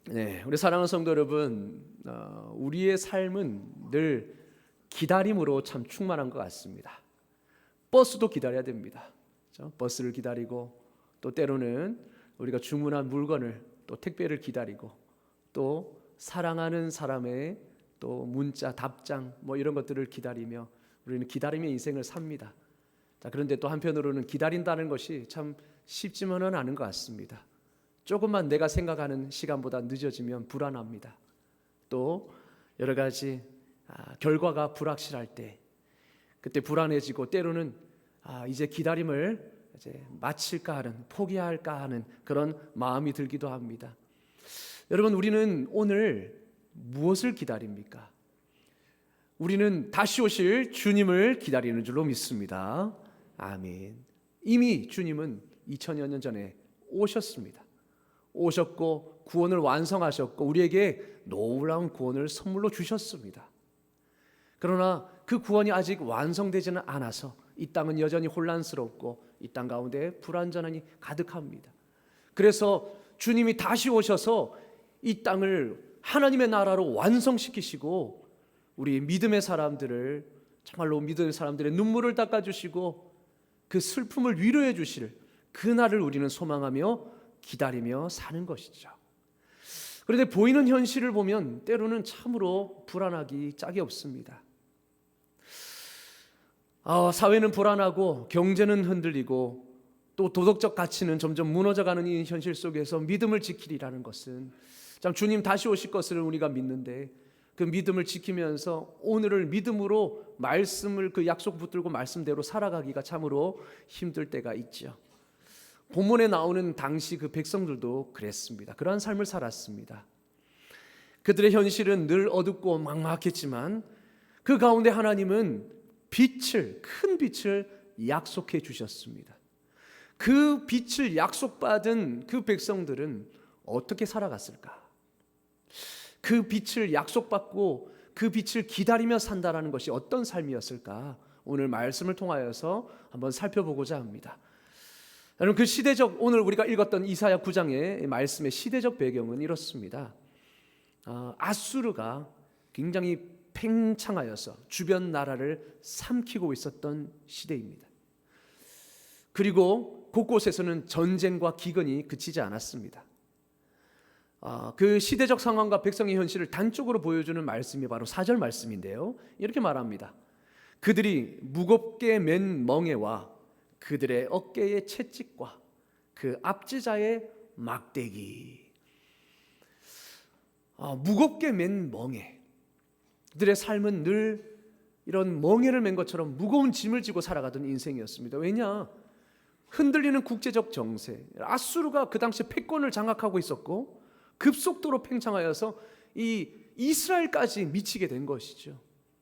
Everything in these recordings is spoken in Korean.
네, 우리 사랑하는 성도 여러분, 우리의 삶은 늘 기다림으로 참 충만한 것 같습니다. 버스도 기다려야 됩니다. 그렇죠? 버스를 기다리고 또 때로는 우리가 주문한 물건을 또 택배를 기다리고 또 사랑하는 사람의 또 문자, 답장 뭐 이런 것들을 기다리며 우리는 기다림의 인생을 삽니다. 자, 그런데 또 한편으로는 기다린다는 것이 참 쉽지만은 않은 것 같습니다. 조금만 내가 생각하는 시간보다 늦어지면 불안합니다. 또 여러 가지 결과가 불확실할 때 그때 불안해지고 때로는 이제 기다림을 이제 마칠까 하는 포기할까 하는 그런 마음이 들기도 합니다. 여러분, 우리는 오늘 무엇을 기다립니까? 우리는 다시 오실 주님을 기다리는 줄로 믿습니다. 아멘. 이미 주님은 2000여 년 전에 오셨습니다. 오셨고 구원을 완성하셨고 우리에게 놀라운 구원을 선물로 주셨습니다. 그러나 그 구원이 아직 완성되지는 않아서 이 땅은 여전히 혼란스럽고 이 땅 가운데 불완전함이 가득합니다. 그래서 주님이 다시 오셔서 이 땅을 하나님의 나라로 완성시키시고 우리 믿음의 사람들을 정말로 믿음의 사람들의 눈물을 닦아주시고 그 슬픔을 위로해 주실 그날을 우리는 소망하며 기다리며 사는 것이죠. 그런데 보이는 현실을 보면 때로는 참으로 불안하기 짝이 없습니다. 사회는 불안하고 경제는 흔들리고 또 도덕적 가치는 점점 무너져가는 이 현실 속에서 믿음을 지키리라는 것은 참 주님 다시 오실 것을 우리가 믿는데 그 믿음을 지키면서 오늘을 믿음으로 말씀을 그 약속 붙들고 말씀대로 살아가기가 참으로 힘들 때가 있죠. 본문에 나오는 당시 그 백성들도 그랬습니다. 그러한 삶을 살았습니다. 그들의 현실은 늘 어둡고 막막했지만 그 가운데 하나님은 큰 빛을 약속해 주셨습니다. 그 빛을 약속받은 그 백성들은 어떻게 살아갔을까? 그 빛을 약속받고 그 빛을 기다리며 산다라는 것이 어떤 삶이었을까? 오늘 말씀을 통하여서 한번 살펴보고자 합니다. 여러분, 그 시대적 오늘 우리가 읽었던 이사야 9장의 말씀의 시대적 배경은 이렇습니다. 아수르가 굉장히 팽창하여서 주변 나라를 삼키고 있었던 시대입니다. 그리고 곳곳에서는 전쟁과 기근이 그치지 않았습니다. 그 시대적 상황과 백성의 현실을 단적으로 보여주는 말씀이 바로 4절 말씀인데요. 이렇게 말합니다. 그들이 무겁게 맨 멍에와 그들의 어깨의 채찍과 그 압제자의 막대기. 무겁게 맨 멍에. 그들의 삶은 늘 이런 멍에를 맨 것처럼 무거운 짐을 지고 살아가던 인생이었습니다. 왜냐? 흔들리는 국제적 정세. 아수르가 그 당시 패권을 장악하고 있었고 급속도로 팽창하여서 이 이스라엘까지 미치게 된 것이죠.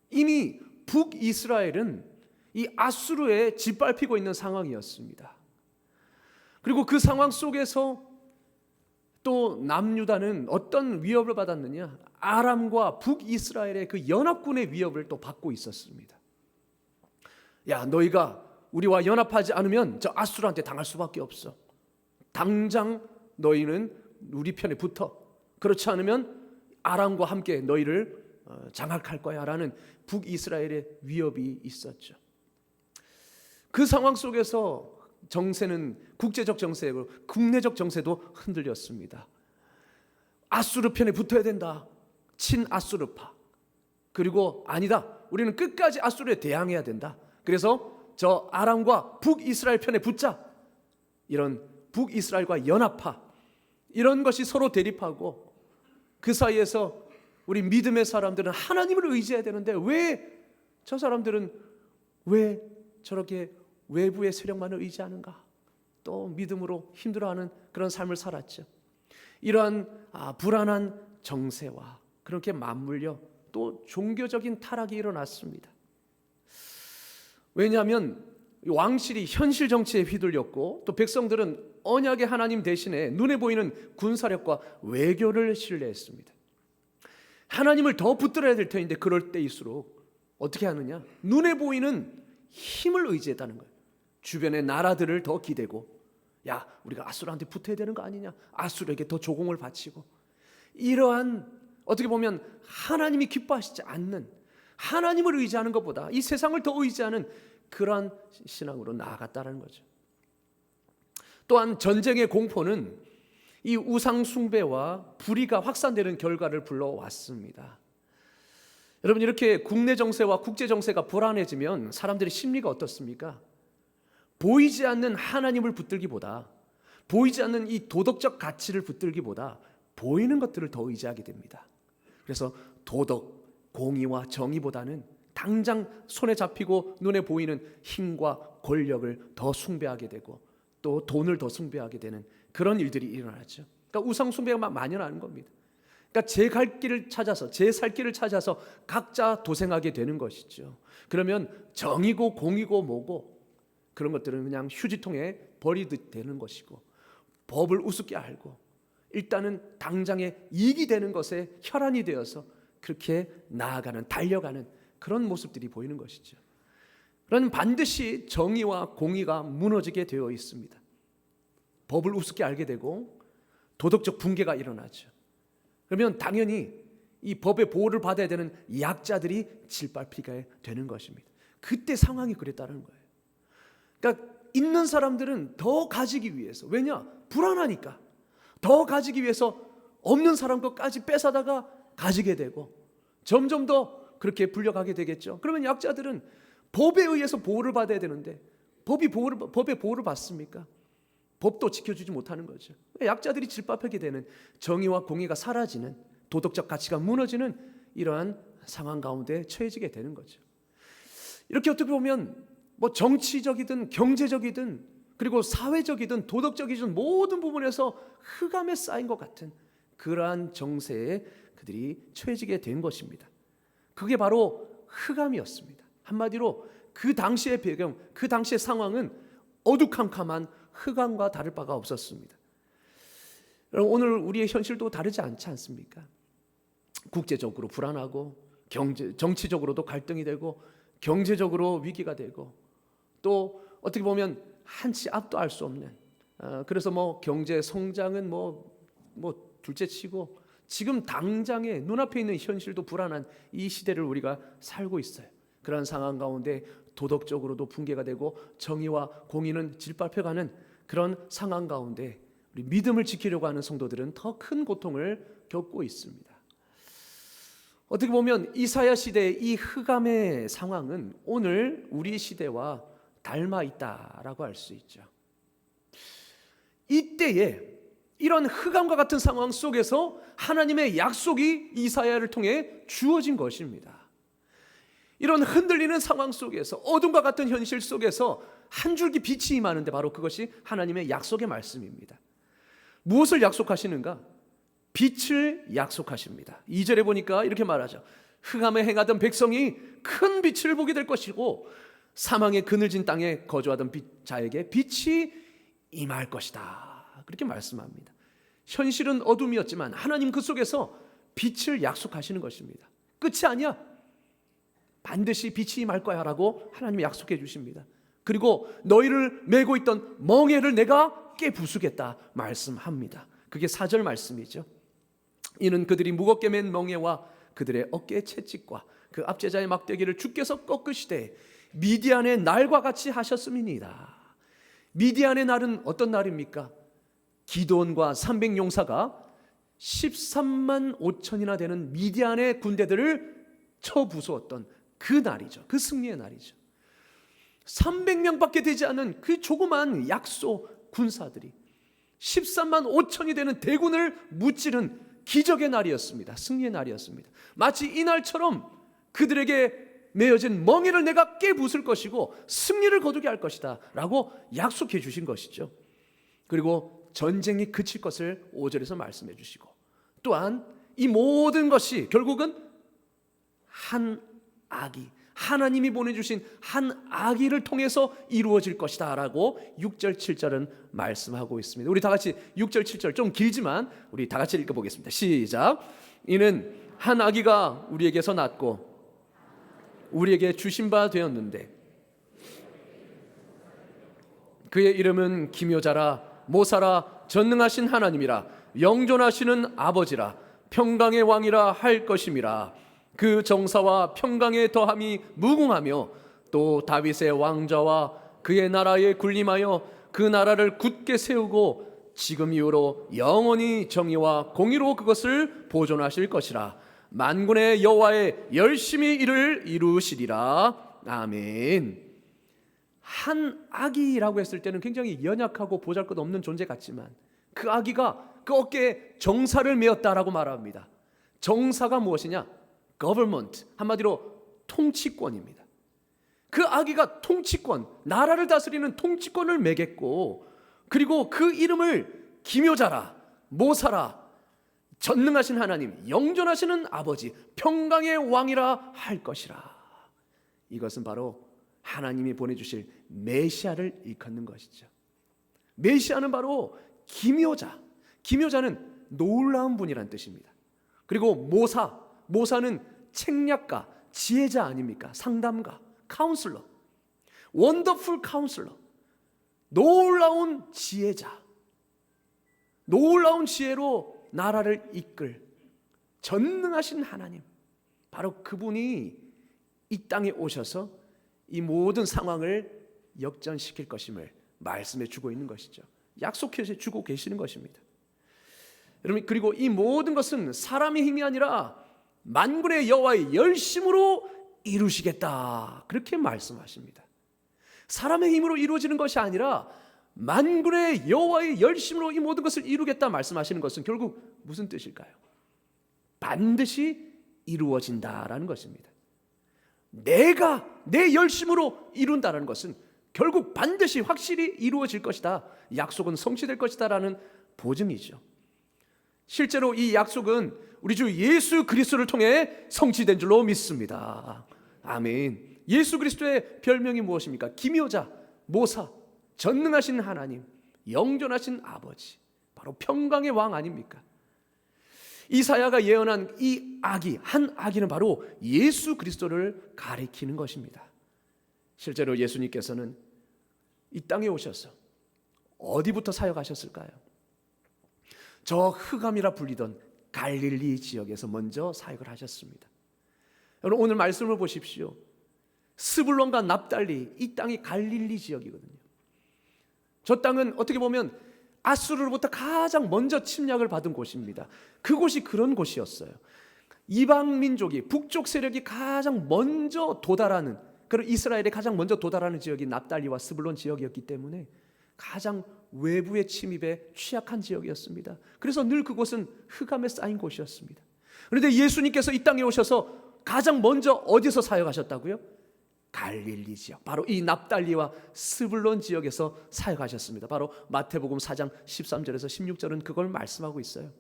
이미 북이스라엘은 이 아수르에 짓밟히고 있는 상황이었습니다. 그리고 그 상황 속에서 또 남유다는 어떤 위협을 받았느냐? 아람과 북이스라엘의 그 연합군의 위협을 또 받고 있었습니다. 야, 너희가 우리와 연합하지 않으면 저 아수르한테 당할 수밖에 없어. 당장 너희는 우리 편에 붙어. 그렇지 않으면 아람과 함께 너희를 장악할 거야 라는 북이스라엘의 위협이 있었죠. 그 상황 속에서 정세는 국제적 정세고 국내적 정세도 흔들렸습니다. 아수르 편에 붙어야 된다. 친아수르파. 그리고 아니다. 우리는 끝까지 아수르에 대항해야 된다. 그래서 저 아람과 북이스라엘 편에 붙자. 이런 북이스라엘과 연합파. 이런 것이 서로 대립하고 그 사이에서 우리 믿음의 사람들은 하나님을 의지해야 되는데 왜 저 사람들은 왜 저렇게 외부의 세력만을 의지하는가? 또 믿음으로 힘들어하는 그런 삶을 살았죠. 이러한 불안한 정세와 그렇게 맞물려 또 종교적인 타락이 일어났습니다. 왜냐하면 왕실이 현실 정치에 휘둘렸고 또 백성들은 언약의 하나님 대신에 눈에 보이는 군사력과 외교를 신뢰했습니다. 하나님을 더 붙들어야 될 터인데 그럴 때일수록 어떻게 하느냐? 눈에 보이는 힘을 의지했다는 거예요. 주변의 나라들을 더 기대고 야, 우리가 아수르한테 붙어야 되는 거 아니냐? 아수르에게 더 조공을 바치고 이러한 어떻게 보면 하나님이 기뻐하시지 않는, 하나님을 의지하는 것보다 이 세상을 더 의지하는 그러한 신앙으로 나아갔다는 거죠. 또한 전쟁의 공포는 이 우상 숭배와 불의가 확산되는 결과를 불러왔습니다. 여러분, 이렇게 국내 정세와 국제 정세가 불안해지면 사람들의 심리가 어떻습니까? 보이지 않는 하나님을 붙들기보다, 보이지 않는 이 도덕적 가치를 붙들기보다 보이는 것들을 더 의지하게 됩니다. 그래서 도덕, 공의와 정의보다는 당장 손에 잡히고 눈에 보이는 힘과 권력을 더 숭배하게 되고 또 돈을 더 숭배하게 되는 그런 일들이 일어나죠. 그러니까 우상 숭배가 막 만연하는 겁니다. 그러니까 제 갈 길을 찾아서, 제 살 길을 찾아서 각자 도생하게 되는 것이죠. 그러면 정이고 공이고 뭐고 그런 것들은 그냥 휴지통에 버리듯 되는 것이고, 법을 우습게 알고 일단은 당장에 이익이 되는 것에 혈안이 되어서 그렇게 나아가는, 달려가는 그런 모습들이 보이는 것이죠. 그러나 반드시 정의와 공의가 무너지게 되어 있습니다. 법을 우습게 알게 되고 도덕적 붕괴가 일어나죠. 그러면 당연히 이 법의 보호를 받아야 되는 약자들이 짓밟히게 되는 것입니다. 그때 상황이 그랬다는 거예요. 그러니까 있는 사람들은 더 가지기 위해서, 왜냐? 불안하니까 더 가지기 위해서 없는 사람 것까지 뺏어다가 가지게 되고 점점 더 그렇게 불려가게 되겠죠. 그러면 약자들은 법에 의해서 보호를 받아야 되는데 법의 보호를 받습니까? 법도 지켜주지 못하는 거죠. 약자들이 짓밟히게 되는, 정의와 공의가 사라지는, 도덕적 가치가 무너지는 이러한 상황 가운데 처해지게 되는 거죠. 이렇게 어떻게 보면 뭐 정치적이든 경제적이든 그리고 사회적이든 도덕적이든 모든 부분에서 흑암에 쌓인 것 같은 그러한 정세에 그들이 처해지게 된 것입니다. 그게 바로 흑암이었습니다. 한마디로 그 당시의 배경, 그 당시의 상황은 어두컴컴한 흑암과 다를 바가 없었습니다. 여러분, 오늘 우리의 현실도 다르지 않지 않습니까? 국제적으로 불안하고 정치적으로도 갈등이 되고 경제적으로 위기가 되고 또 어떻게 보면 한치 앞도 알 수 없는, 그래서 뭐 경제 성장은 뭐 둘째치고 지금 당장에 눈앞에 있는 현실도 불안한 이 시대를 우리가 살고 있어요. 그런 상황 가운데 도덕적으로도 붕괴가 되고 정의와 공의는 짓밟혀가는 그런 상황 가운데 우리 믿음을 지키려고 하는 성도들은 더 큰 고통을 겪고 있습니다. 어떻게 보면 이사야 시대의 이 흑암의 상황은 오늘 우리 시대와 닮아 있다라고 할 수 있죠. 이때에 이런 흑암과 같은 상황 속에서 하나님의 약속이 이사야를 통해 주어진 것입니다. 이런 흔들리는 상황 속에서, 어둠과 같은 현실 속에서 한 줄기 빛이 임하는데 바로 그것이 하나님의 약속의 말씀입니다. 무엇을 약속하시는가? 빛을 약속하십니다. 2절에 보니까 이렇게 말하죠. 흑암에 행하던 백성이 큰 빛을 보게 될 것이고 사망의 그늘진 땅에 거주하던 자에게 빛이 임할 것이다. 그렇게 말씀합니다. 현실은 어둠이었지만 하나님 그 속에서 빛을 약속하시는 것입니다. 끝이 아니야. 반드시 빛이 임할 거야 라고 하나님이 약속해 주십니다. 그리고 너희를 메고 있던 멍에를 내가 깨부수겠다 말씀합니다. 그게 4절 말씀이죠. 이는 그들이 무겁게 맨 멍에와 그들의 어깨의 채찍과 그 압제자의 막대기를 주께서 꺾으시되 미디안의 날과 같이 하셨음이니이다. 미디안의 날은 어떤 날입니까? 기드온과 300용사가 13만 5천이나 되는 미디안의 군대들을 쳐부수었던 그 날이죠. 그 승리의 날이죠. 300명밖에 되지 않은 그 조그만 약소 군사들이 13만 5천이 되는 대군을 무찌른 기적의 날이었습니다. 승리의 날이었습니다. 마치 이 날처럼 그들에게 메어진 멍에를 내가 깨부술 것이고 승리를 거두게 할 것이다 라고 약속해 주신 것이죠. 그리고 전쟁이 그칠 것을 5절에서 말씀해 주시고, 또한 이 모든 것이 결국은 한 아기, 하나님이 보내주신 한 아기를 통해서 이루어질 것이다 라고 6절 7절은 말씀하고 있습니다. 우리 다 같이 6절 7절 좀 길지만 우리 다 같이 읽어보겠습니다. 시작. 이는 한 아기가 우리에게서 낳고 우리에게 주신 바 되었는데 그의 이름은 기묘자라 모사라 전능하신 하나님이라 영존하시는 아버지라 평강의 왕이라 할 것임이라. 그 정사와 평강의 더함이 무궁하며 또 다윗의 왕좌와 그의 나라에 군림하여 그 나라를 굳게 세우고 지금 이후로 영원히 정의와 공의로 그것을 보존하실 것이라. 만군의 여호와의 열심히 이를 이루시리라. 아멘. 한 아기라고 했을 때는 굉장히 연약하고 보잘것없는 존재 같지만 그 아기가 그 어깨에 정사를 메었다라고 말합니다. 정사가 무엇이냐? government, 한마디로 통치권입니다. 그 아기가 통치권, 나라를 다스리는 통치권을 매겠고, 그리고 그 이름을 기묘자라, 모사라, 전능하신 하나님, 영존하시는 아버지, 평강의 왕이라 할 것이라. 이것은 바로 하나님이 보내주실 메시아를 일컫는 것이죠. 메시아는 바로 기묘자, 기묘자는 놀라운 분이란 뜻입니다. 그리고 모사, 모사는 책략가, 지혜자 아닙니까? 상담가, 카운슬러, 원더풀 카운슬러, 놀라운 지혜자, 놀라운 지혜로 나라를 이끌 전능하신 하나님, 바로 그분이 이 땅에 오셔서 이 모든 상황을 역전시킬 것임을 말씀해 주고 있는 것이죠. 약속해 주고 계시는 것입니다. 여러분, 그리고 이 모든 것은 사람의 힘이 아니라 만군의 여호와의 열심으로 이루시겠다, 그렇게 말씀하십니다. 사람의 힘으로 이루어지는 것이 아니라 만군의 여호와의 열심으로 이 모든 것을 이루겠다 말씀하시는 것은 결국 무슨 뜻일까요? 반드시 이루어진다라는 것입니다. 내가 내 열심으로 이룬다라는 것은 결국 반드시 확실히 이루어질 것이다, 약속은 성취될 것이다 라는 보증이죠. 실제로 이 약속은 우리 주 예수 그리스도를 통해 성취된 줄로 믿습니다. 아멘. 예수 그리스도의 별명이 무엇입니까? 기묘자, 모사, 전능하신 하나님, 영존하신 아버지, 바로 평강의 왕 아닙니까? 이사야가 예언한 이 아기, 한 아기는 바로 예수 그리스도를 가리키는 것입니다. 실제로 예수님께서는 이 땅에 오셔서 어디부터 사역하셨을까요? 저 흑암이라 불리던 갈릴리 지역에서 먼저 사역을 하셨습니다. 여러분, 오늘 말씀을 보십시오. 스불론과 납달리, 이 땅이 갈릴리 지역이거든요. 저 땅은 어떻게 보면 아수르로부터 가장 먼저 침략을 받은 곳입니다. 그곳이 그런 곳이었어요. 이방 민족이, 북쪽 세력이 가장 먼저 도달하는, 그런 이스라엘에 가장 먼저 도달하는 지역이 납달리와 스불론 지역이었기 때문에 가장 외부의 침입에 취약한 지역이었습니다. 그래서 늘 그곳은 흑암에 쌓인 곳이었습니다. 그런데 예수님께서 이 땅에 오셔서 가장 먼저 어디서 사역하셨다고요? 갈릴리 지역, 바로 이 납달리와 스불론 지역에서 사역하셨습니다. 바로 마태복음 4장 13절에서 16절은 그걸 말씀하고 있어요.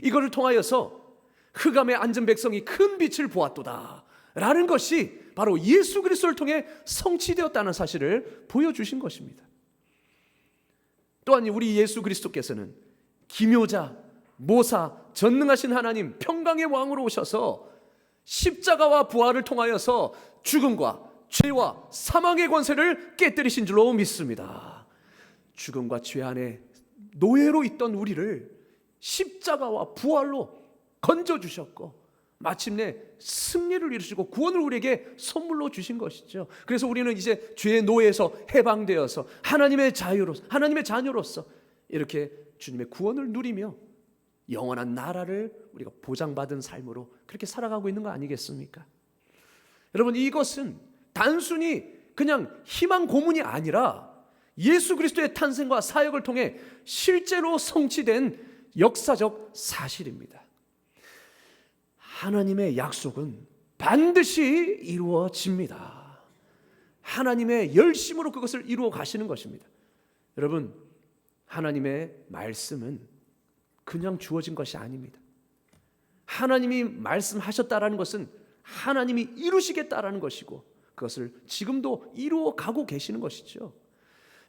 이거를 통하여서 흑암에 앉은 백성이 큰 빛을 보았도다 라는 것이 바로 예수 그리스도를 통해 성취되었다는 사실을 보여주신 것입니다. 또한 우리 예수 그리스도께서는 기묘자, 모사, 전능하신 하나님, 평강의 왕으로 오셔서 십자가와 부활을 통하여서 죽음과 죄와 사망의 권세를 깨뜨리신 줄로 믿습니다. 죽음과 죄 안에 노예로 있던 우리를 십자가와 부활로 건져주셨고 마침내 승리를 이루시고 구원을 우리에게 선물로 주신 것이죠. 그래서 우리는 이제 죄의 노예에서 해방되어서 하나님의 자녀로서 이렇게 주님의 구원을 누리며 영원한 나라를 우리가 보장받은 삶으로 그렇게 살아가고 있는 거 아니겠습니까? 여러분, 이것은 단순히 그냥 희망 고문이 아니라 예수 그리스도의 탄생과 사역을 통해 실제로 성취된 역사적 사실입니다. 하나님의 약속은 반드시 이루어집니다. 하나님의 열심으로 그것을 이루어 가시는 것입니다. 여러분, 하나님의 말씀은 그냥 주어진 것이 아닙니다. 하나님이 말씀하셨다라는 것은 하나님이 이루시겠다라는 것이고 그것을 지금도 이루어 가고 계시는 것이죠.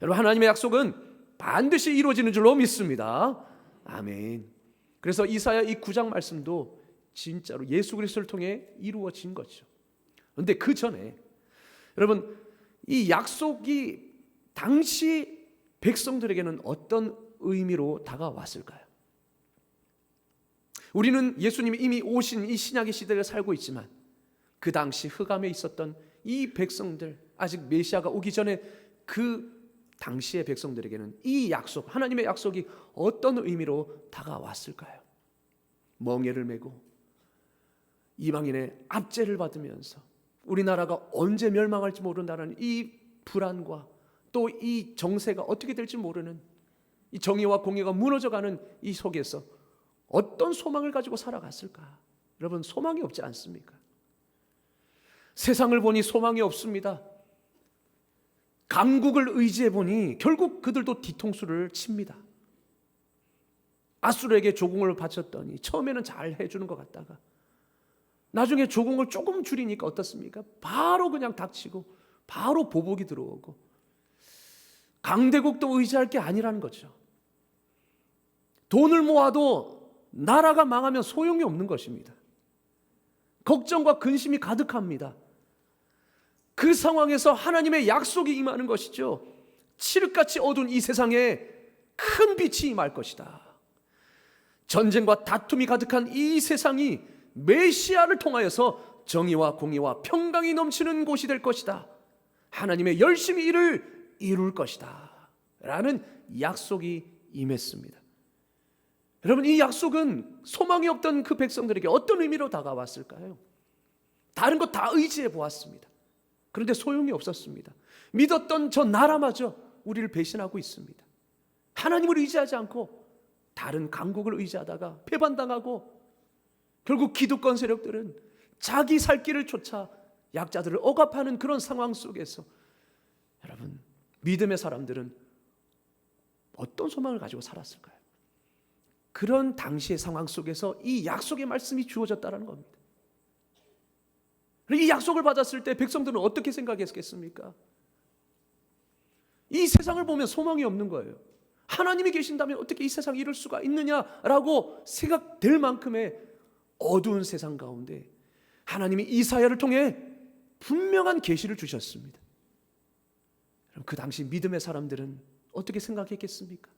여러분, 하나님의 약속은 반드시 이루어지는 줄로 믿습니다. 아멘. 그래서 이사야 이 9장 말씀도 진짜로 예수 그리스도를 통해 이루어진 거죠. 그런데 그 전에 여러분, 이 약속이 당시 백성들에게는 어떤 의미로 다가왔을까요? 우리는 예수님이 이미 오신 이 신약의 시대를 살고 있지만 그 당시 흑암에 있었던 이 백성들, 아직 메시아가 오기 전에 그 당시의 백성들에게는 이 약속, 하나님의 약속이 어떤 의미로 다가왔을까요? 멍에를 메고 이방인의 압제를 받으면서 우리나라가 언제 멸망할지 모른다는 이 불안과 또 이 정세가 어떻게 될지 모르는 이 정의와 공의가 무너져가는 이 속에서 어떤 소망을 가지고 살아갔을까? 여러분, 소망이 없지 않습니까? 세상을 보니 소망이 없습니다. 강국을 의지해 보니 결국 그들도 뒤통수를 칩니다. 아수르에게 조공을 바쳤더니 처음에는 잘 해주는 것 같다가 나중에 조공을 조금 줄이니까 어떻습니까? 바로 그냥 닥치고 바로 보복이 들어오고 강대국도 의지할 게 아니라는 거죠. 돈을 모아도 나라가 망하면 소용이 없는 것입니다. 걱정과 근심이 가득합니다. 그 상황에서 하나님의 약속이 임하는 것이죠. 칠흑같이 어두운 이 세상에 큰 빛이 임할 것이다. 전쟁과 다툼이 가득한 이 세상이 메시아를 통하여서 정의와 공의와 평강이 넘치는 곳이 될 것이다. 하나님의 열심히 일을 이룰 것이다 라는 약속이 임했습니다. 여러분, 이 약속은 소망이 없던 그 백성들에게 어떤 의미로 다가왔을까요? 다른 것 다 의지해 보았습니다. 그런데 소용이 없었습니다. 믿었던 저 나라마저 우리를 배신하고 있습니다. 하나님을 의지하지 않고 다른 강국을 의지하다가 배반당하고 결국 기득권 세력들은 자기 살 길을 쫓아 약자들을 억압하는 그런 상황 속에서 여러분, 믿음의 사람들은 어떤 소망을 가지고 살았을까요? 그런 당시의 상황 속에서 이 약속의 말씀이 주어졌다는 겁니다. 이 약속을 받았을 때 백성들은 어떻게 생각했겠습니까? 이 세상을 보면 소망이 없는 거예요. 하나님이 계신다면 어떻게 이 세상에 이럴 수가 있느냐라고 생각될 만큼의 어두운 세상 가운데 하나님이 이사야를 통해 분명한 계시를 주셨습니다. 그 당시 믿음의 사람들은 어떻게 생각했겠습니까?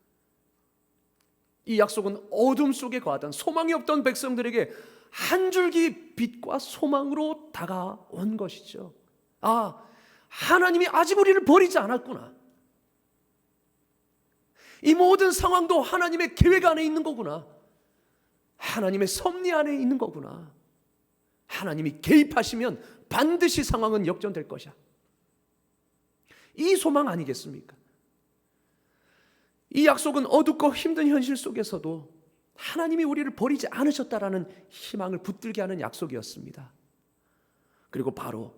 이 약속은 어둠 속에 거하던 소망이 없던 백성들에게 한 줄기 빛과 소망으로 다가온 것이죠. 아, 하나님이 아직 우리를 버리지 않았구나. 이 모든 상황도 하나님의 계획 안에 있는 거구나. 하나님의 섭리 안에 있는 거구나. 하나님이 개입하시면 반드시 상황은 역전될 것이야. 이 소망 아니겠습니까? 이 약속은 어둡고 힘든 현실 속에서도 하나님이 우리를 버리지 않으셨다라는 희망을 붙들게 하는 약속이었습니다. 그리고 바로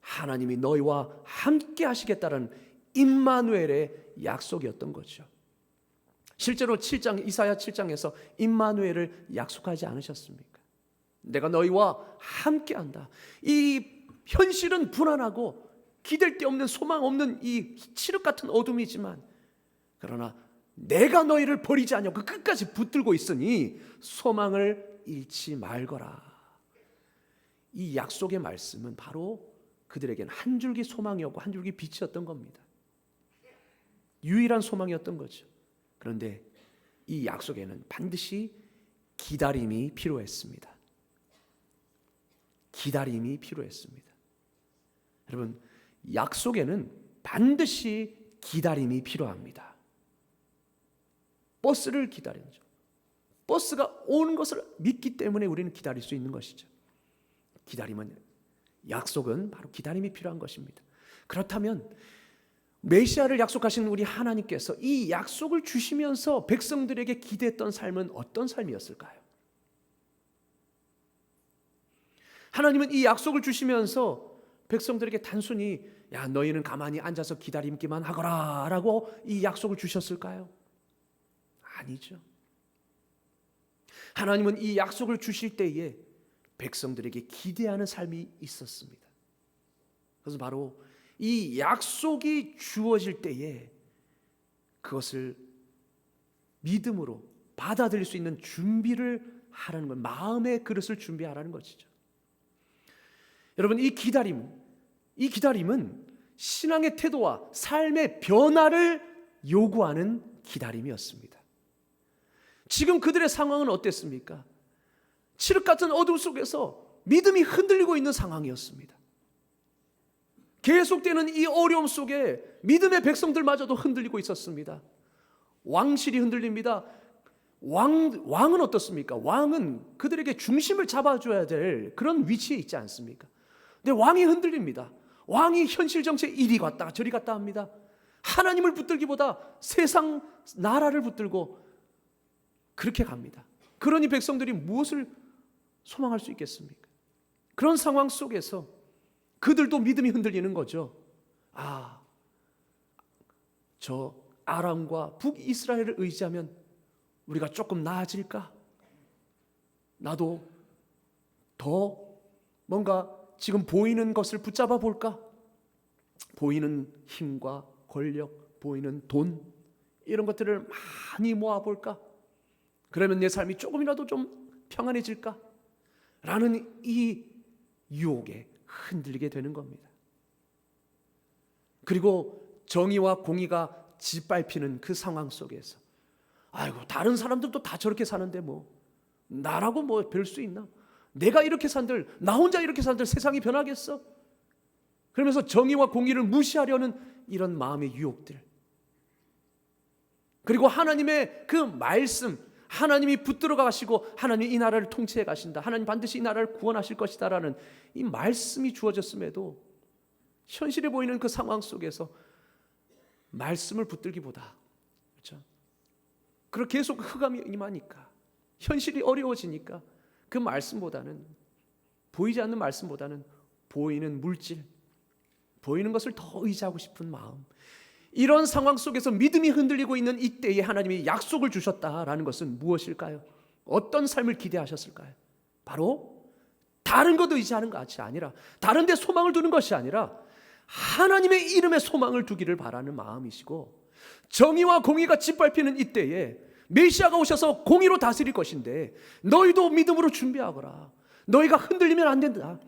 하나님이 너희와 함께 하시겠다는 임마누엘의 약속이었던 거죠. 실제로 이사야 7장에서 임마누엘을 약속하지 않으셨습니까? 내가 너희와 함께 한다. 이 현실은 불안하고 기댈 데 없는 소망 없는 이 칠흑 같은 어둠이지만 그러나 내가 너희를 버리지 않냐고 끝까지 붙들고 있으니 소망을 잃지 말거라. 이 약속의 말씀은 바로 그들에게는 한 줄기 소망이었고 한 줄기 빛이었던 겁니다. 유일한 소망이었던 거죠. 그런데 이 약속에는 반드시 기다림이 필요했습니다. 기다림이 필요했습니다. 여러분, 약속에는 반드시 기다림이 필요합니다. 버스를 기다리죠. 버스가 오는 것을 믿기 때문에 우리는 기다릴 수 있는 것이죠. 약속은 바로 기다림이 필요한 것입니다. 그렇다면 메시아를 약속하신 우리 하나님께서 이 약속을 주시면서 백성들에게 기대했던 삶은 어떤 삶이었을까요? 하나님은 이 약속을 주시면서 백성들에게 단순히 야, 너희는 가만히 앉아서 기다림기만 하거라 라고 이 약속을 주셨을까요? 아니죠. 하나님은 이 약속을 주실 때에 백성들에게 기대하는 삶이 있었습니다. 그래서 바로 이 약속이 주어질 때에 그것을 믿음으로 받아들일 수 있는 준비를 하라는 것, 마음의 그릇을 준비하라는 것이죠. 여러분, 이 기다림은 신앙의 태도와 삶의 변화를 요구하는 기다림이었습니다. 지금 그들의 상황은 어땠습니까? 칠흑 같은 어둠 속에서 믿음이 흔들리고 있는 상황이었습니다. 계속되는 이 어려움 속에 믿음의 백성들마저도 흔들리고 있었습니다. 왕실이 흔들립니다. 왕은 어떻습니까? 왕은 그들에게 중심을 잡아줘야 될 그런 위치에 있지 않습니까? 근데 왕이 흔들립니다. 왕이 현실 정치에 이리 갔다 저리 갔다 합니다. 하나님을 붙들기보다 세상 나라를 붙들고 그렇게 갑니다. 그러니 백성들이 무엇을 소망할 수 있겠습니까? 그런 상황 속에서 그들도 믿음이 흔들리는 거죠. 저 아람과 북이스라엘을 의지하면 우리가 조금 나아질까? 나도 더 뭔가 지금 보이는 것을 붙잡아 볼까? 보이는 힘과 권력, 보이는 돈, 이런 것들을 많이 모아볼까? 그러면 내 삶이 조금이라도 좀 평안해질까? 라는 이 유혹에 흔들리게 되는 겁니다. 그리고 정의와 공의가 짓밟히는 그 상황 속에서 아이고, 다른 사람들도 다 저렇게 사는데 뭐 나라고 뭐 별 수 있나? 내가 이렇게 산들, 나 혼자 이렇게 산들 세상이 변하겠어? 그러면서 정의와 공의를 무시하려는 이런 마음의 유혹들, 그리고 하나님의 그 말씀, 하나님이 붙들어 가시고 하나님이 이 나라를 통치해 가신다, 하나님 반드시 이 나라를 구원하실 것이다 라는 이 말씀이 주어졌음에도 현실에 보이는 그 상황 속에서 말씀을 붙들기보다, 그렇죠? 그렇게 계속 흑암이 임하니까, 현실이 어려워지니까 그 말씀보다는, 보이지 않는 말씀보다는 보이는 물질, 보이는 것을 더 의지하고 싶은 마음, 이런 상황 속에서 믿음이 흔들리고 있는 이때에 하나님이 약속을 주셨다라는 것은 무엇일까요? 어떤 삶을 기대하셨을까요? 바로 다른 것 의지하는 것이 아니라, 다른 데 소망을 두는 것이 아니라 하나님의 이름에 소망을 두기를 바라는 마음이시고, 정의와 공의가 짓밟히는 이때에 메시아가 오셔서 공의로 다스릴 것인데 너희도 믿음으로 준비하거라. 너희가 흔들리면 안 된다.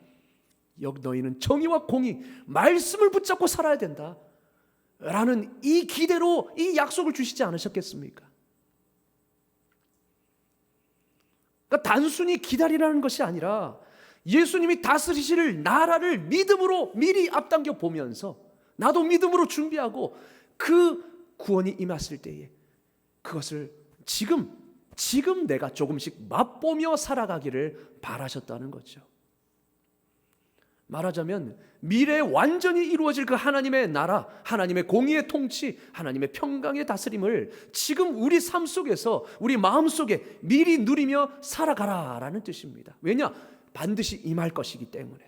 너희는 정의와 공의, 말씀을 붙잡고 살아야 된다 라는 이 기대로 이 약속을 주시지 않으셨겠습니까? 그러니까 단순히 기다리라는 것이 아니라 예수님이 다스리실 나라를 믿음으로 미리 앞당겨 보면서 나도 믿음으로 준비하고 그 구원이 임했을 때에 그것을 지금 내가 조금씩 맛보며 살아가기를 바라셨다는 거죠. 말하자면 미래에 완전히 이루어질 그 하나님의 나라, 하나님의 공의의 통치, 하나님의 평강의 다스림을 지금 우리 삶 속에서, 우리 마음 속에 미리 누리며 살아가라라는 뜻입니다. 왜냐? 반드시 임할 것이기 때문에,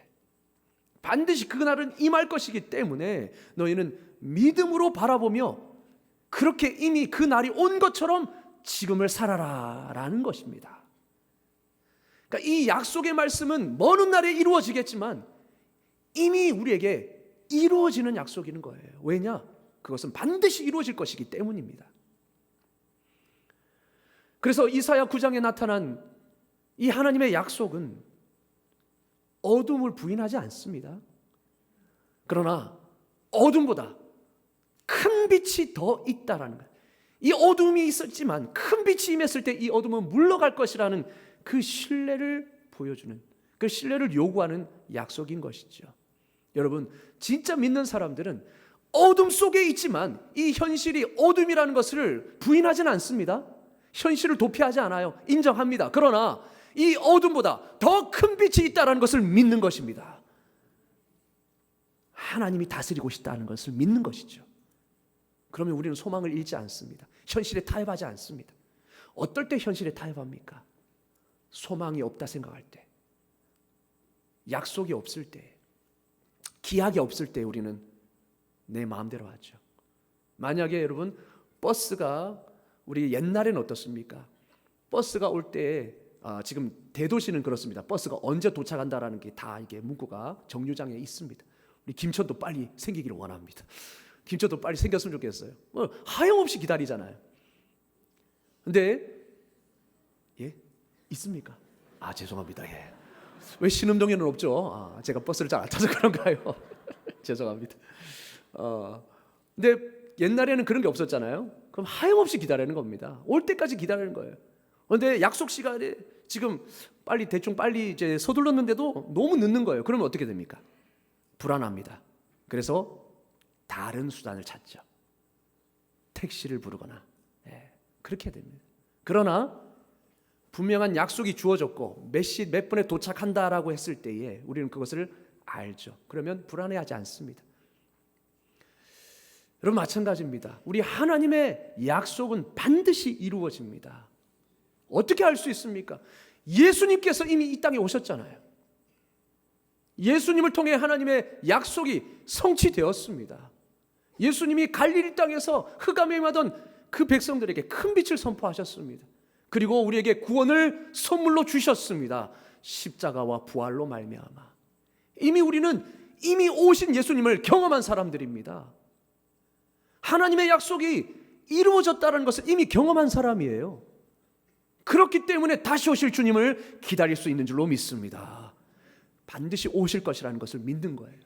반드시 그날은 임할 것이기 때문에 너희는 믿음으로 바라보며 그렇게 이미 그 날이 온 것처럼 지금을 살아라라는 것입니다. 그러니까 이 약속의 말씀은 먼 훗날에 이루어지겠지만 이미 우리에게 이루어지는 약속인 거예요. 왜냐? 그것은 반드시 이루어질 것이기 때문입니다. 그래서 이사야 9장에 나타난 이 하나님의 약속은 어둠을 부인하지 않습니다. 그러나 어둠보다 큰 빛이 더 있다라는 거예요. 이 어둠이 있었지만 큰 빛이 임했을 때 이 어둠은 물러갈 것이라는 그 신뢰를 보여주는, 그 신뢰를 요구하는 약속인 것이죠. 여러분, 진짜 믿는 사람들은 어둠 속에 있지만 이 현실이 어둠이라는 것을 부인하지는 않습니다. 현실을 도피하지 않아요. 인정합니다. 그러나 이 어둠보다 더 큰 빛이 있다는 것을 믿는 것입니다. 하나님이 다스리고 있다는 것을 믿는 것이죠. 그러면 우리는 소망을 잃지 않습니다. 현실에 타협하지 않습니다. 어떨 때 현실에 타협합니까? 소망이 없다 생각할 때, 약속이 없을 때, 기약이 없을 때 우리는 내 마음대로 하죠. 만약에 여러분 버스가, 우리 옛날에는 어떻습니까? 버스가 올 때, 지금 대도시는 그렇습니다. 버스가 언제 도착한다라는 게 다 이게 문구가 정류장에 있습니다. 우리 김천도 빨리 생기기를 원합니다. 김천도 빨리 생겼으면 좋겠어요. 하염없이 기다리잖아요. 근데 있습니까? 죄송합니다. 왜 신음동에는 없죠? 제가 버스를 잘 안 타서 그런가요? 죄송합니다. 근데 옛날에는 그런 게 없었잖아요. 그럼 하염없이 기다리는 겁니다. 올 때까지 기다리는 거예요. 그런데 약속 시간에 지금 빨리 이제 서둘렀는데도 너무 늦는 거예요. 그러면 어떻게 됩니까? 불안합니다. 그래서 다른 수단을 찾죠. 택시를 부르거나 그렇게 됩니다. 그러나 분명한 약속이 주어졌고 몇 분에 도착한다라고 했을 때에 우리는 그것을 알죠. 그러면 불안해하지 않습니다. 여러분 마찬가지입니다. 우리 하나님의 약속은 반드시 이루어집니다. 어떻게 알 수 있습니까? 예수님께서 이미 이 땅에 오셨잖아요. 예수님을 통해 하나님의 약속이 성취되었습니다. 예수님이 갈릴리 땅에서 흑암에 임하던 그 백성들에게 큰 빛을 선포하셨습니다. 그리고 우리에게 구원을 선물로 주셨습니다. 십자가와 부활로 말미암아. 우리는 이미 오신 예수님을 경험한 사람들입니다. 하나님의 약속이 이루어졌다는 것을 이미 경험한 사람이에요. 그렇기 때문에 다시 오실 주님을 기다릴 수 있는 줄로 믿습니다. 반드시 오실 것이라는 것을 믿는 거예요.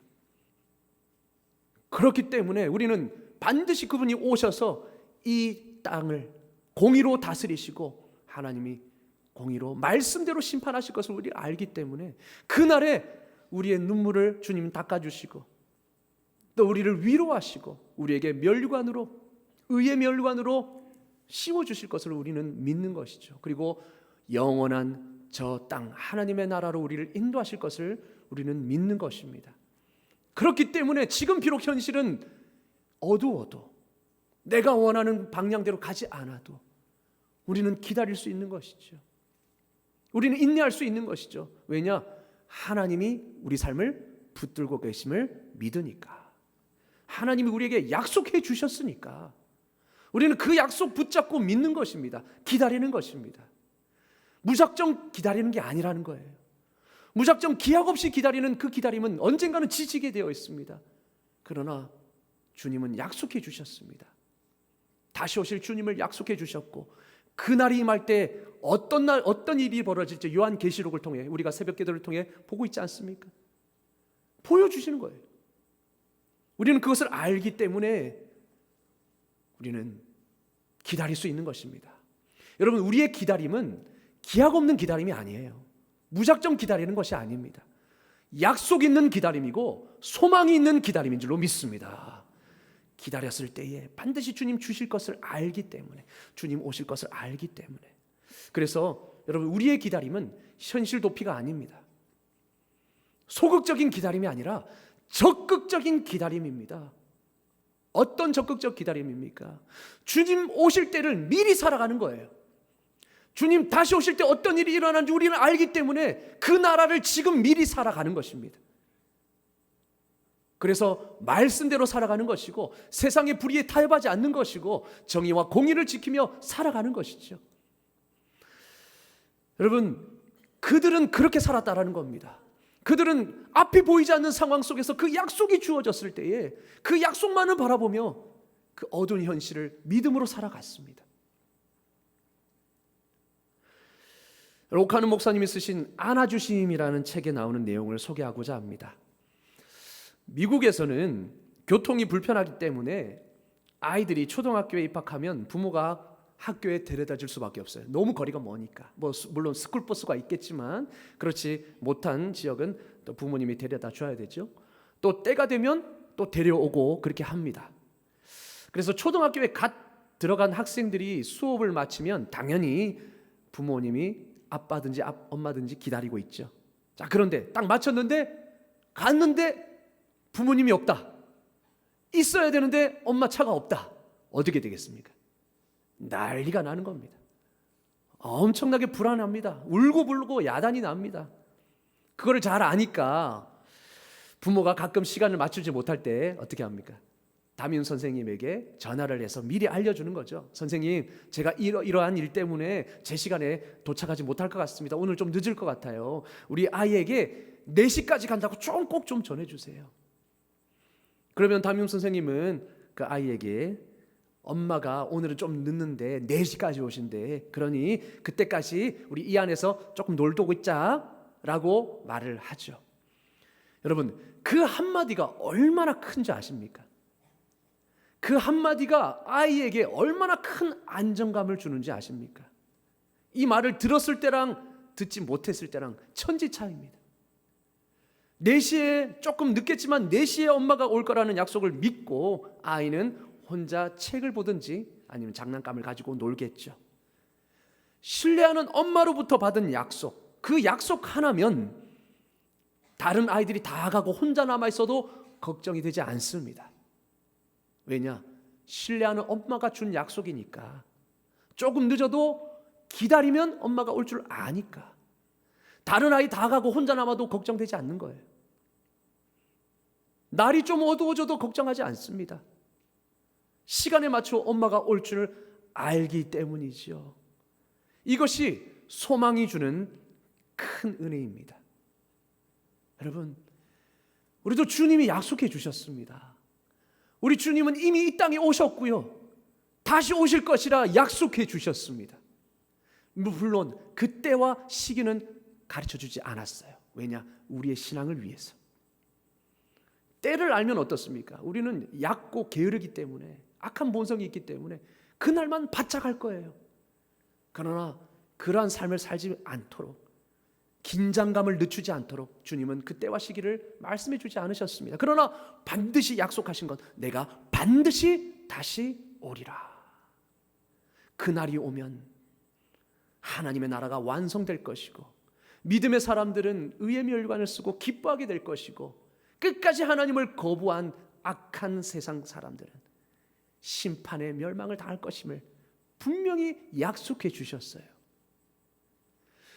그렇기 때문에 우리는 반드시 그분이 오셔서 이 땅을 공의로 다스리시고 하나님이 공의로 말씀대로 심판하실 것을 우리 알기 때문에 그날에 우리의 눈물을 주님 닦아주시고 또 우리를 위로하시고 우리에게 면류관으로 의의 면류관으로 씌워주실 것을 우리는 믿는 것이죠. 그리고 영원한 저 땅 하나님의 나라로 우리를 인도하실 것을 우리는 믿는 것입니다. 그렇기 때문에 지금 비록 현실은 어두워도 내가 원하는 방향대로 가지 않아도 우리는 기다릴 수 있는 것이죠. 우리는 인내할 수 있는 것이죠. 왜냐? 하나님이 우리 삶을 붙들고 계심을 믿으니까. 하나님이 우리에게 약속해 주셨으니까 우리는 그 약속 붙잡고 믿는 것입니다. 기다리는 것입니다. 무작정 기다리는 게 아니라는 거예요. 무작정 기약 없이 기다리는 그 기다림은 언젠가는 지치게 되어 있습니다. 그러나 주님은 약속해 주셨습니다. 다시 오실 주님을 약속해 주셨고 그날이 임할 때 어떤 일이 벌어질지 요한계시록을 통해 우리가 새벽기도를 통해 보고 있지 않습니까? 보여주시는 거예요. 우리는 그것을 알기 때문에 우리는 기다릴 수 있는 것입니다. 여러분 우리의 기다림은 기약 없는 기다림이 아니에요. 무작정 기다리는 것이 아닙니다. 약속 있는 기다림이고 소망이 있는 기다림인 줄로 믿습니다. 기다렸을 때에 반드시 주님 주실 것을 알기 때문에 주님 오실 것을 알기 때문에 그래서 여러분 우리의 기다림은 현실 도피가 아닙니다. 소극적인 기다림이 아니라 적극적인 기다림입니다. 어떤 적극적 기다림입니까? 주님 오실 때를 미리 살아가는 거예요. 주님 다시 오실 때 어떤 일이 일어나는지 우리는 알기 때문에 그 나라를 지금 미리 살아가는 것입니다. 그래서 말씀대로 살아가는 것이고 세상의 불의에 타협하지 않는 것이고 정의와 공의를 지키며 살아가는 것이죠. 여러분 그들은 그렇게 살았다라는 겁니다. 그들은 앞이 보이지 않는 상황 속에서 그 약속이 주어졌을 때에 그 약속만을 바라보며 그 어두운 현실을 믿음으로 살아갔습니다. 오카는 목사님이 쓰신 안아주심이라는 책에 나오는 내용을 소개하고자 합니다. 미국에서는 교통이 불편하기 때문에 아이들이 초등학교에 입학하면 부모가 학교에 데려다 줄 수밖에 없어요. 너무 거리가 머니까. 물론 스쿨버스가 있겠지만 그렇지 못한 지역은 또 부모님이 데려다 줘야 되죠. 또 때가 되면 또 데려오고 그렇게 합니다. 그래서 초등학교에 갓 들어간 학생들이 수업을 마치면 당연히 부모님이 아빠든지 엄마든지 기다리고 있죠. 자, 그런데 딱 마쳤는데 갔는데 부모님이 없다. 있어야 되는데 엄마 차가 없다. 어떻게 되겠습니까? 난리가 나는 겁니다. 엄청나게 불안합니다. 울고불고 야단이 납니다. 그거를 잘 아니까 부모가 가끔 시간을 맞추지 못할 때 어떻게 합니까? 담임 선생님에게 전화를 해서 미리 알려주는 거죠. 선생님, 제가 이러한 일 때문에 제 시간에 도착하지 못할 것 같습니다. 오늘 좀 늦을 것 같아요. 우리 아이에게 4시까지 간다고 꼭 좀 전해주세요. 그러면 담임 선생님은 그 아이에게 엄마가 오늘은 좀 늦는데 4시까지 오신대. 그러니 그때까지 우리 이 안에서 조금 놀고 있자 라고 말을 하죠. 여러분, 그 한마디가 얼마나 큰지 아십니까? 그 한마디가 아이에게 얼마나 큰 안정감을 주는지 아십니까? 이 말을 들었을 때랑 듣지 못했을 때랑 천지 차이입니다. 4시에 조금 늦겠지만 4시에 엄마가 올 거라는 약속을 믿고 아이는 혼자 책을 보든지 아니면 장난감을 가지고 놀겠죠. 신뢰하는 엄마로부터 받은 약속, 그 약속 하나면 다른 아이들이 다 가고 혼자 남아있어도 걱정이 되지 않습니다. 왜냐? 신뢰하는 엄마가 준 약속이니까. 조금 늦어도 기다리면 엄마가 올 줄 아니까. 다른 아이 다 가고 혼자 남아도 걱정되지 않는 거예요. 날이 좀 어두워져도 걱정하지 않습니다. 시간에 맞춰 엄마가 올 줄 알기 때문이죠. 이것이 소망이 주는 큰 은혜입니다. 여러분, 우리도 주님이 약속해 주셨습니다. 우리 주님은 이미 이 땅에 오셨고요, 다시 오실 것이라 약속해 주셨습니다. 물론 그때와 시기는 가르쳐 주지 않았어요. 왜냐? 우리의 신앙을 위해서. 때를 알면 어떻습니까? 우리는 얕고 게으르기 때문에, 악한 본성이 있기 때문에 그날만 바짝 할 거예요. 그러나 그러한 삶을 살지 않도록, 긴장감을 늦추지 않도록 주님은 그때와 시기를 말씀해 주지 않으셨습니다. 그러나 반드시 약속하신 것, 내가 반드시 다시 오리라. 그날이 오면 하나님의 나라가 완성될 것이고, 믿음의 사람들은 의의 멸관을 쓰고 기뻐하게 될 것이고, 끝까지 하나님을 거부한 악한 세상 사람들은 심판의 멸망을 당할 것임을 분명히 약속해 주셨어요.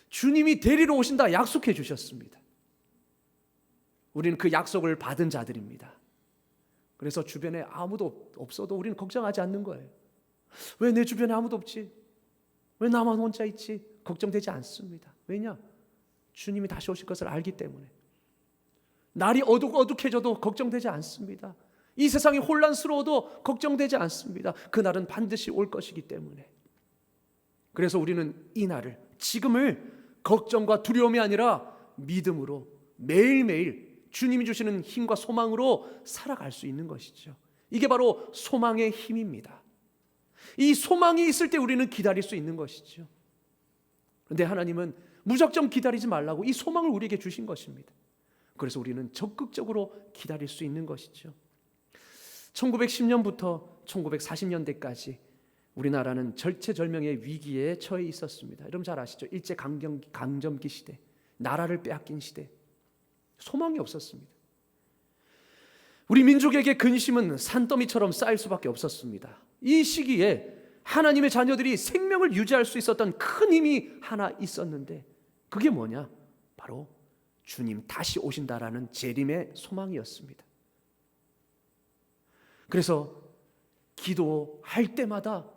주님이 데리러 오신다 약속해 주셨습니다. 우리는 그 약속을 받은 자들입니다. 그래서 주변에 아무도 없어도 우리는 걱정하지 않는 거예요. 왜 내 주변에 아무도 없지? 왜 나만 혼자 있지? 걱정되지 않습니다. 왜냐? 주님이 다시 오실 것을 알기 때문에. 날이 어둑어둑해져도 걱정되지 않습니다. 이 세상이 혼란스러워도 걱정되지 않습니다. 그날은 반드시 올 것이기 때문에. 그래서 우리는 이 날을, 지금을 걱정과 두려움이 아니라 믿음으로 매일매일 주님이 주시는 힘과 소망으로 살아갈 수 있는 것이죠. 이게 바로 소망의 힘입니다. 이 소망이 있을 때 우리는 기다릴 수 있는 것이죠. 그런데 하나님은 무작정 기다리지 말라고 이 소망을 우리에게 주신 것입니다. 그래서 우리는 적극적으로 기다릴 수 있는 것이죠. 1910년부터 1940년대까지 우리나라는 절체절명의 위기에 처해 있었습니다. 여러분 잘 아시죠? 일제강점기 시대, 나라를 빼앗긴 시대, 소망이 없었습니다. 우리 민족에게 근심은 산더미처럼 쌓일 수밖에 없었습니다. 이 시기에 하나님의 자녀들이 생명을 유지할 수 있었던 큰 힘이 하나 있었는데, 그게 뭐냐? 바로 주님 다시 오신다라는 재림의 소망이었습니다. 그래서 기도할 때마다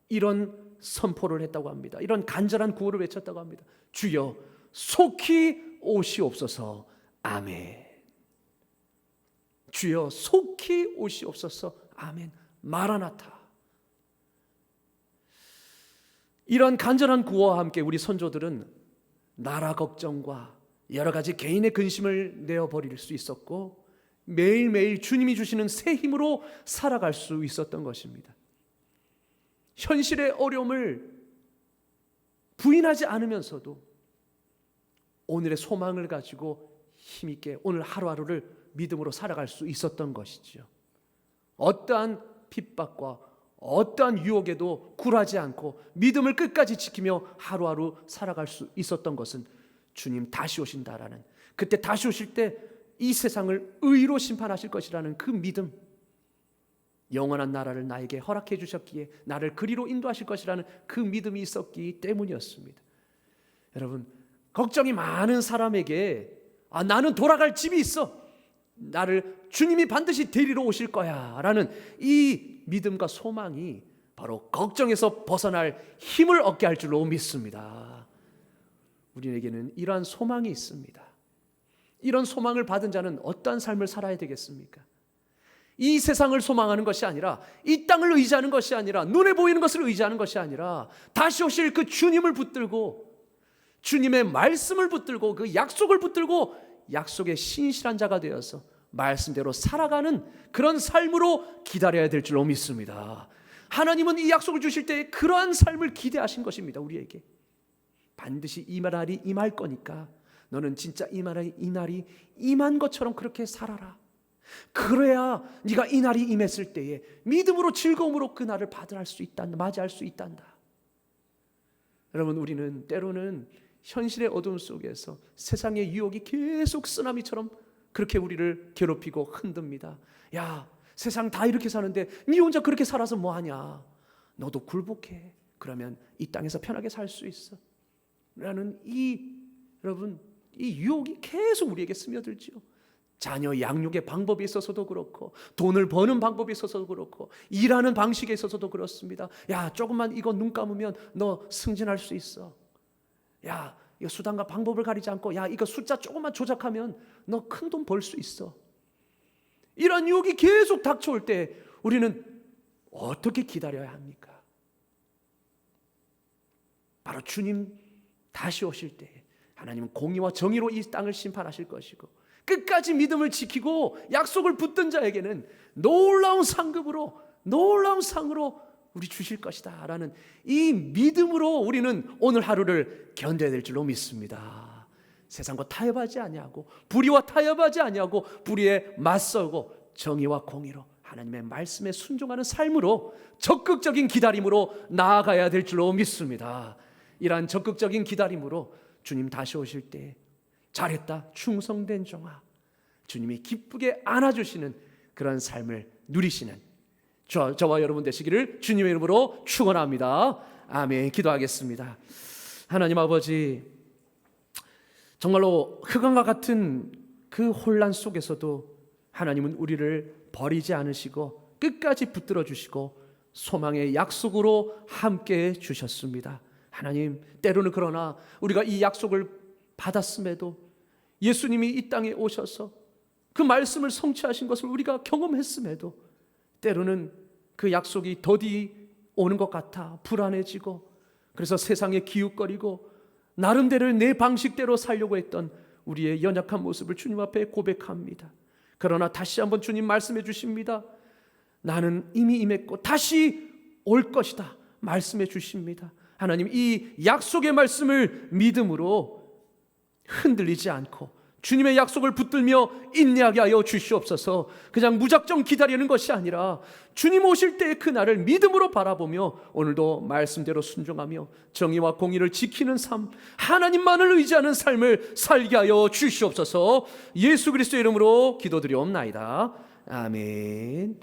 이런 선포를 했다고 합니다. 이런 간절한 구호를 외쳤다고 합니다. 주여 속히 오시옵소서. 아멘. 주여 속히 오시옵소서. 아멘. 마라나타. 이런 간절한 구호와 함께 우리 선조들은 나라 걱정과 여러 가지 개인의 근심을 내어버릴 수 있었고, 매일매일 주님이 주시는 새 힘으로 살아갈 수 있었던 것입니다. 현실의 어려움을 부인하지 않으면서도 오늘의 소망을 가지고 힘있게 오늘 하루하루를 믿음으로 살아갈 수 있었던 것이죠. 어떠한 핍박과 어떠한 유혹에도 굴하지 않고 믿음을 끝까지 지키며 하루하루 살아갈 수 있었던 것은 주님 다시 오신다라는, 그때 다시 오실 때 이 세상을 의로 심판하실 것이라는 그 믿음, 영원한 나라를 나에게 허락해 주셨기에 나를 그리로 인도하실 것이라는 그 믿음이 있었기 때문이었습니다. 여러분, 걱정이 많은 사람에게 나는 돌아갈 집이 있어, 나를 주님이 반드시 데리러 오실 거야 라는 이 믿음과 소망이 바로 걱정에서 벗어날 힘을 얻게 할 줄로 믿습니다. 우리에게는 이러한 소망이 있습니다. 이런 소망을 받은 자는 어떠한 삶을 살아야 되겠습니까? 이 세상을 소망하는 것이 아니라, 이 땅을 의지하는 것이 아니라, 눈에 보이는 것을 의지하는 것이 아니라 다시 오실 그 주님을 붙들고, 주님의 말씀을 붙들고, 그 약속을 붙들고 약속의 신실한 자가 되어서 말씀대로 살아가는 그런 삶으로 기다려야 될 줄로 믿습니다. 하나님은 이 약속을 주실 때 그러한 삶을 기대하신 것입니다. 우리에게 반드시 이 날이 임할 거니까 너는 진짜 이 날이 임한 것처럼 그렇게 살아라. 그래야 네가 이 날이 임했을 때에 믿음으로 즐거움으로 그 날을 맞이할 수 있단다. 여러분, 우리는 때로는 현실의 어둠 속에서 세상의 유혹이 계속 쓰나미처럼 그렇게 우리를 괴롭히고 흔듭니다. 야, 세상 다 이렇게 사는데 네 혼자 그렇게 살아서 뭐하냐. 너도 굴복해. 그러면 이 땅에서 편하게 살 수 있어 라는 여러분, 이 유혹이 계속 우리에게 스며들지요. 자녀 양육의 방법에 있어서도 그렇고, 돈을 버는 방법에 있어서도 그렇고, 일하는 방식에 있어서도 그렇습니다. 야, 조금만 이거 눈 감으면 너 승진할 수 있어. 야, 이거 수단과 방법을 가리지 않고, 야, 이거 숫자 조금만 조작하면 너 큰 돈 벌 수 있어. 이런 유혹이 계속 닥쳐올 때 우리는 어떻게 기다려야 합니까? 바로 주님 다시 오실 때 하나님은 공의와 정의로 이 땅을 심판하실 것이고, 끝까지 믿음을 지키고 약속을 붙든 자에게는 놀라운 상급으로, 놀라운 상으로 우리 주실 것이다 라는 이 믿음으로 우리는 오늘 하루를 견뎌야 될 줄로 믿습니다. 세상과 타협하지 아니하고, 불의와 타협하지 아니하고, 불의에 맞서고 정의와 공의로 하나님의 말씀에 순종하는 삶으로, 적극적인 기다림으로 나아가야 될 줄로 믿습니다. 이러한 적극적인 기다림으로 주님 다시 오실 때 잘했다 충성된 종아, 주님이 기쁘게 안아주시는 그런 삶을 누리시는 저와 여러분 되시기를 주님의 이름으로 축원합니다. 아멘. 기도하겠습니다. 하나님 아버지, 정말로 흑암과 같은 그 혼란 속에서도 하나님은 우리를 버리지 않으시고 끝까지 붙들어 주시고 소망의 약속으로 함께해 주셨습니다. 하나님, 때로는 그러나 우리가 이 약속을 받았음에도, 예수님이 이 땅에 오셔서 그 말씀을 성취하신 것을 우리가 경험했음에도 때로는 그 약속이 더디 오는 것 같아 불안해지고, 그래서 세상에 기웃거리고 나름대로 내 방식대로 살려고 했던 우리의 연약한 모습을 주님 앞에 고백합니다. 그러나 다시 한번 주님 말씀해 주십니다. 나는 이미 임했고 다시 올 것이다 말씀해 주십니다. 하나님, 이 약속의 말씀을 믿음으로 흔들리지 않고 주님의 약속을 붙들며 인내하게 하여 주시옵소서. 그냥 무작정 기다리는 것이 아니라 주님 오실 때의 그날을 믿음으로 바라보며 오늘도 말씀대로 순종하며 정의와 공의를 지키는 삶, 하나님만을 의지하는 삶을 살게 하여 주시옵소서. 예수 그리스도의 이름으로 기도드리옵나이다. 아멘.